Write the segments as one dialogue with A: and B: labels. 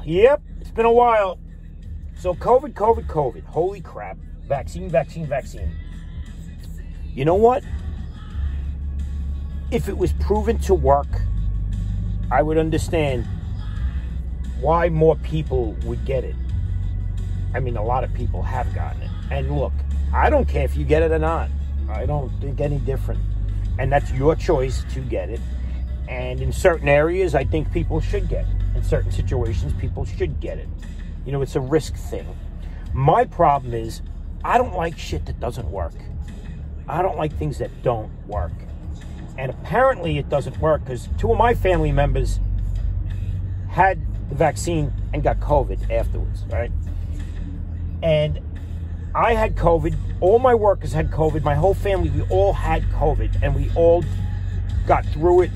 A: Yep, it's been a while. So COVID. Holy crap. Vaccine. You know what? If it was proven to work, I would understand why more people would get it. I mean, a lot of people have gotten it. And look, I don't care if you get it or not. I don't think any different. And that's your choice to get it. And in certain areas, I think people should get it. In certain situations, people should get it. You know, it's a risk thing. My problem is, I don't like shit that doesn't work. I don't like things that don't work. And apparently it doesn't work because 2 of my family members had the vaccine and got COVID afterwards, right? And I had COVID. All my workers had COVID. My whole family, we all had COVID. And we all got through it.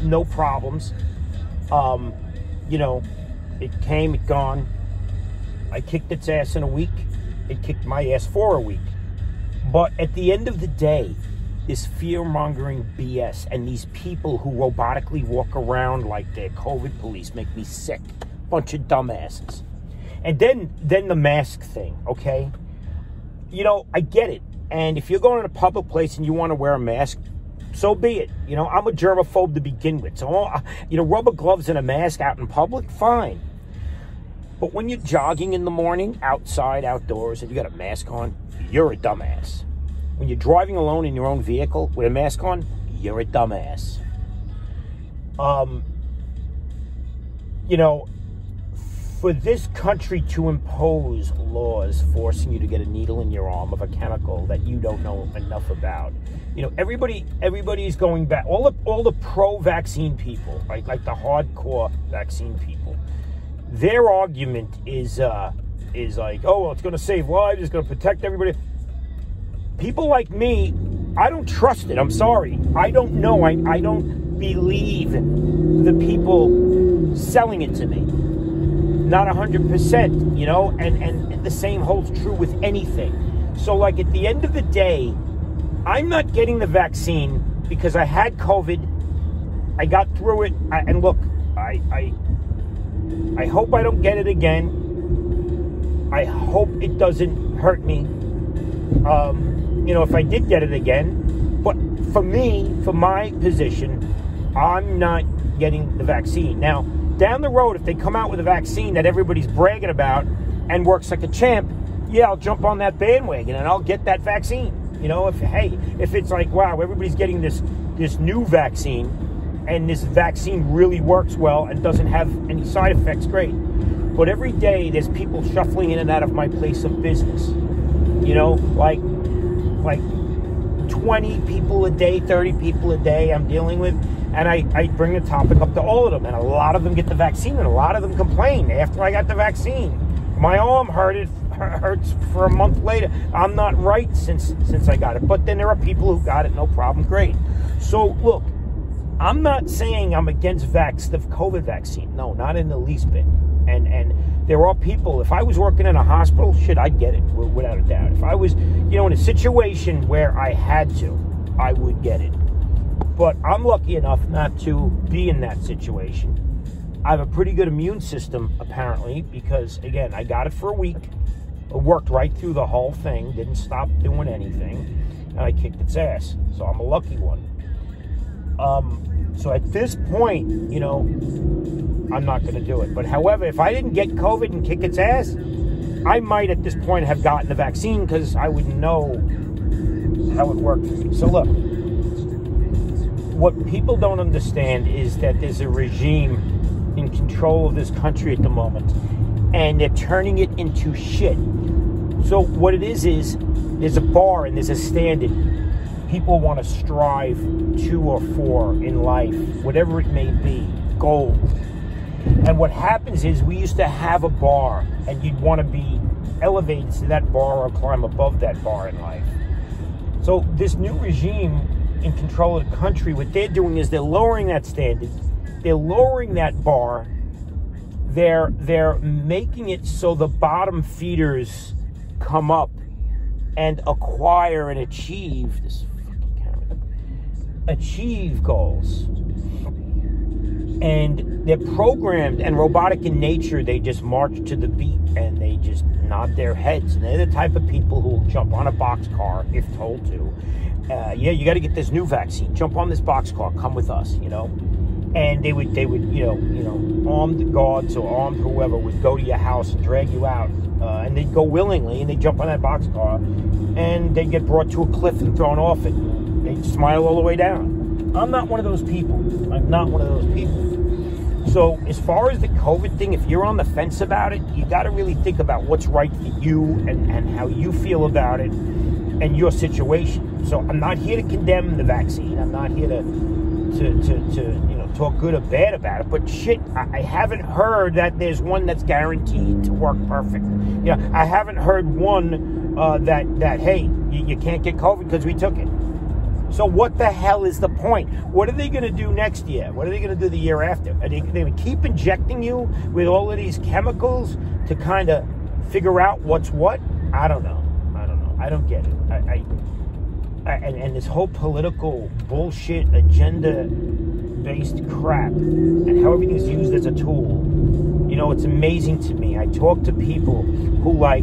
A: No problems. You know, it came, it gone. I kicked its ass in a week. It kicked my ass for a week. But at the end of the day, this fear-mongering BS and these people who robotically walk around like they're COVID police make me sick. Bunch of dumbasses. And then the mask thing, okay? You know, I get it. And if you're going in a public place and you want to wear a mask, so be it. You know, I'm a germaphobe to begin with. So, you know, rubber gloves and a mask out in public, fine. But when you're jogging in the morning, outside, outdoors, and you got a mask on, you're a dumbass. When you're driving alone in your own vehicle with a mask on, you're a dumbass. You know, for this country to impose laws forcing you to get a needle in your arm of a chemical that you don't know enough about, you know, everybody's going back. All the pro-vaccine people, right, like the hardcore vaccine people, their argument is like, oh, well, it's going to save lives, it's going to protect everybody. People like me, I don't trust it. I'm sorry. I don't know. I don't believe the people selling it to me. Not 100%, you know, and the same holds true with anything. So, like, at the end of the day, I'm not getting the vaccine because I had COVID. I got through it. And look, I hope I don't get it again. I hope it doesn't hurt me. You know, if I did get it again. But for me, for my position, I'm not getting the vaccine. Now, down the road, if they come out with a vaccine that everybody's bragging about and works like a champ, yeah, I'll jump on that bandwagon and I'll get that vaccine. You know, if it's like, wow, everybody's getting this new vaccine and this vaccine really works well and doesn't have any side effects, great. But every day there's people shuffling in and out of my place of business. You know, like 20 people a day, 30 people a day I'm dealing with. And I bring the topic up to all of them. And a lot of them get the vaccine and a lot of them complain after I got the vaccine. My arm hurts for a month later. I'm not right since I got it. But then there are people who got it, no problem, great. So, look, I'm not saying I'm against the COVID vaccine. No, not in the least bit. And there are people, if I was working in a hospital, shit, I'd get it, without a doubt. If I was, you know, in a situation where I had to, I would get it. But I'm lucky enough not to be in that situation. I have a pretty good immune system, apparently, because, again, I got it for a week. It worked right through the whole thing, didn't stop doing anything, and I kicked its ass. So I'm a lucky one. So at this point, you know, I'm not going to do it. But however, if I didn't get COVID and kick its ass, I might at this point have gotten the vaccine because I would know how it worked for me. So look, what people don't understand is that there's a regime in control of this country at the moment, and they're turning it into shit. So what it is there's a bar and there's a standard people want to strive to or for in life, whatever it may be, goal. And what happens is we used to have a bar, and you'd want to be elevated to that bar or climb above that bar in life. So this new regime in control of the country, what they're doing is they're lowering that standard, they're lowering that bar, they're making it so the bottom feeders come up and acquire and achieve goals. And they're programmed and robotic in nature. They just march to the beat and they just nod their heads. And they're the type of people who will jump on a boxcar if told to. Yeah, you got to get this new vaccine. Jump on this boxcar. Come with us, you know. And they would, armed guards or armed whoever would go to your house and drag you out. And they'd go willingly and they'd jump on that boxcar and they'd get brought to a cliff and thrown off it. They'd smile all the way down. I'm not one of those people. I'm not one of those people. So as far as the COVID thing, if you're on the fence about it, you got to really think about what's right for you and how you feel about it and your situation. So I'm not here to condemn the vaccine. I'm not here to talk good or bad about it. But shit, I haven't heard that there's one that's guaranteed to work perfect. Yeah, I haven't heard one that hey, you can't get COVID because we took it. So what the hell is the point? What are they going to do next year? What are they going to do the year after? Are they going to keep injecting you with all of these chemicals to kind of figure out what's what? I don't know. I don't get it. And this whole political bullshit agenda-based crap and how everything's used as a tool. You know, it's amazing to me. I talk to people who watch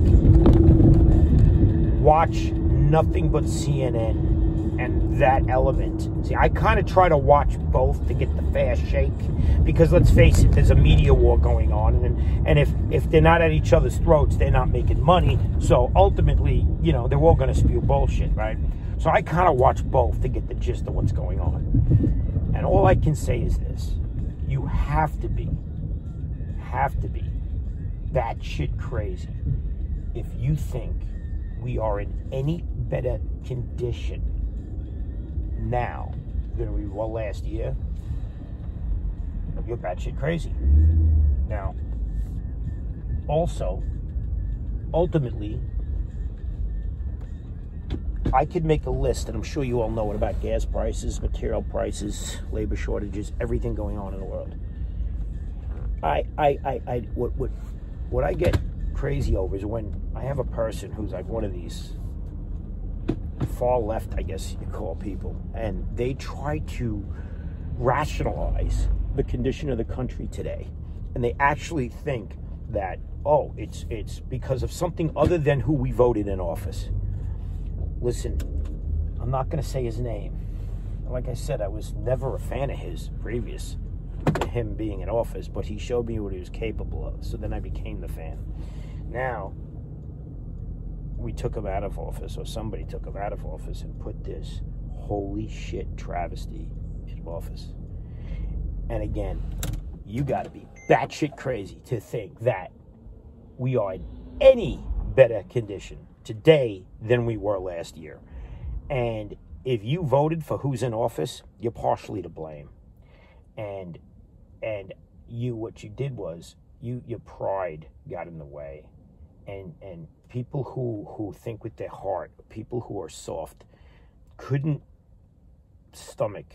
A: nothing but CNN. And that element. See, I kind of try to watch both to get the fast shake. Because let's face it, there's a media war going on. And if they're not at each other's throats, they're not making money. So ultimately, they're all going to spew bullshit, right? So I kind of watch both to get the gist of what's going on. And all I can say is this. You have to be batshit crazy if you think we are in any better condition now than we were last year. You're batshit crazy. Now, also, ultimately, I could make a list, and I'm sure you all know it, about gas prices, material prices, labor shortages, everything going on in the world. What I get crazy over is when I have a person who's like one of these far left, I guess you call people, and they try to rationalize the condition of the country today, and they actually think that, oh, it's because of something other than who we voted in office. Listen, I'm not going to say his name. Like I said, I was never a fan of his previous to him being in office, but he showed me what he was capable of, so then I became the fan. Now, we took him out of office, or somebody took him out of office and put this holy shit travesty in office. And again, you got to be batshit crazy to think that we are in any better condition today than we were last year. And if you voted for who's in office, you're partially to blame. And what you did was your pride got in the way. And people who think with their heart, people who are soft, couldn't stomach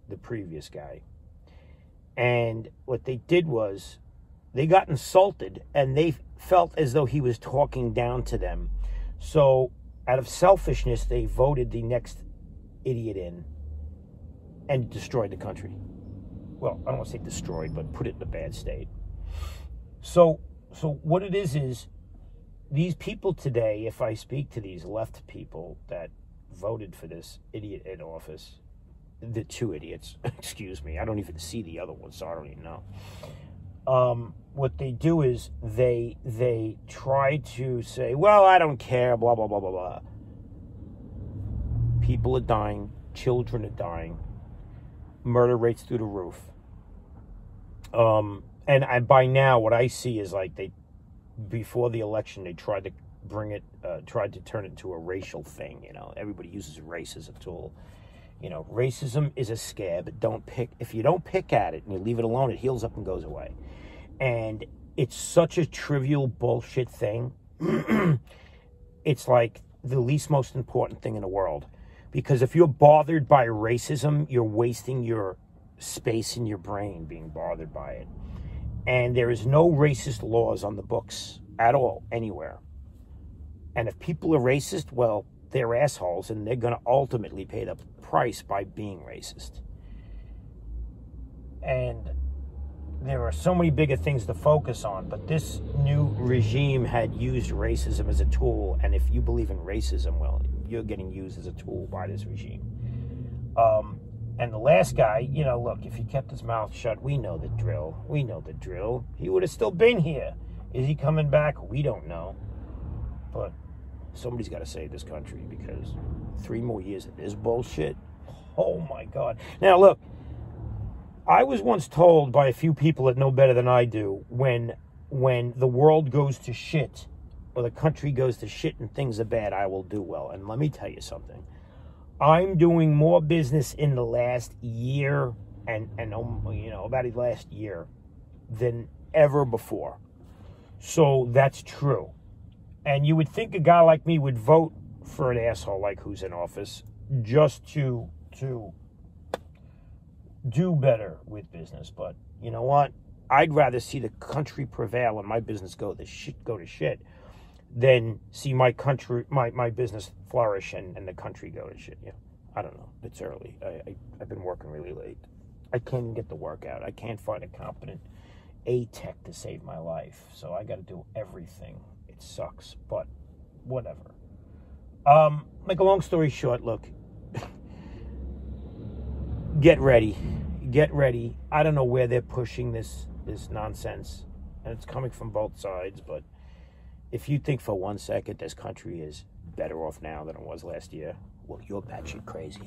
A: the previous guy. And what they did was they got insulted and they felt as though he was talking down to them. So out of selfishness, they voted the next idiot in and destroyed the country. Well, I don't want to say destroyed, but put it in a bad state. So what it is these people today, if I speak to these left people that voted for this idiot in office, the two idiots, excuse me, I don't even see the other one, so I don't even know. What they do is they try to say, well, I don't care, blah, blah, blah, blah, blah. People are dying. Children are dying. Murder rates through the roof. And by now, what I see is like before the election, they tried to tried to turn it into a racial thing. Everybody uses race as a tool. Racism is a scab. If you don't pick at it and you leave it alone, it heals up and goes away. And it's such a trivial bullshit thing. It's like the least most important thing in the world. Because if you're bothered by racism, you're wasting your space in your brain being bothered by it. And there is no racist laws on the books at all, anywhere. And if people are racist, well, they're assholes, and they're going to ultimately pay the price by being racist. And there are so many bigger things to focus on, but this new regime had used racism as a tool, and if you believe in racism, well, you're getting used as a tool by this regime. And the last guy, you know, look, if he kept his mouth shut, we know the drill. We know the drill. He would have still been here. Is he coming back? We don't know. But somebody's got to save this country, because 3 more years of this bullshit, oh my God. Now, look, I was once told by a few people that know better than I do, when the world goes to shit, or the country goes to shit and things are bad, I will do well. And let me tell you something. I'm doing more business in the last year and you know, about the last year than ever before. So that's true. And you would think a guy like me would vote for an asshole like who's in office just to do better with business. But you know what? I'd rather see the country prevail and my business go to shit than see my country, my business flourish and the country go to shit. Yeah, I don't know. It's early. I've been working really late. I can't even get the work out. I can't find a competent tech to save my life. So I got to do everything. It sucks, but whatever. Make a long story short, look, get ready. Get ready. I don't know where they're pushing this nonsense, and it's coming from both sides, but if you think for 1 second this country is better off now than it was last year, well, you're batshit crazy.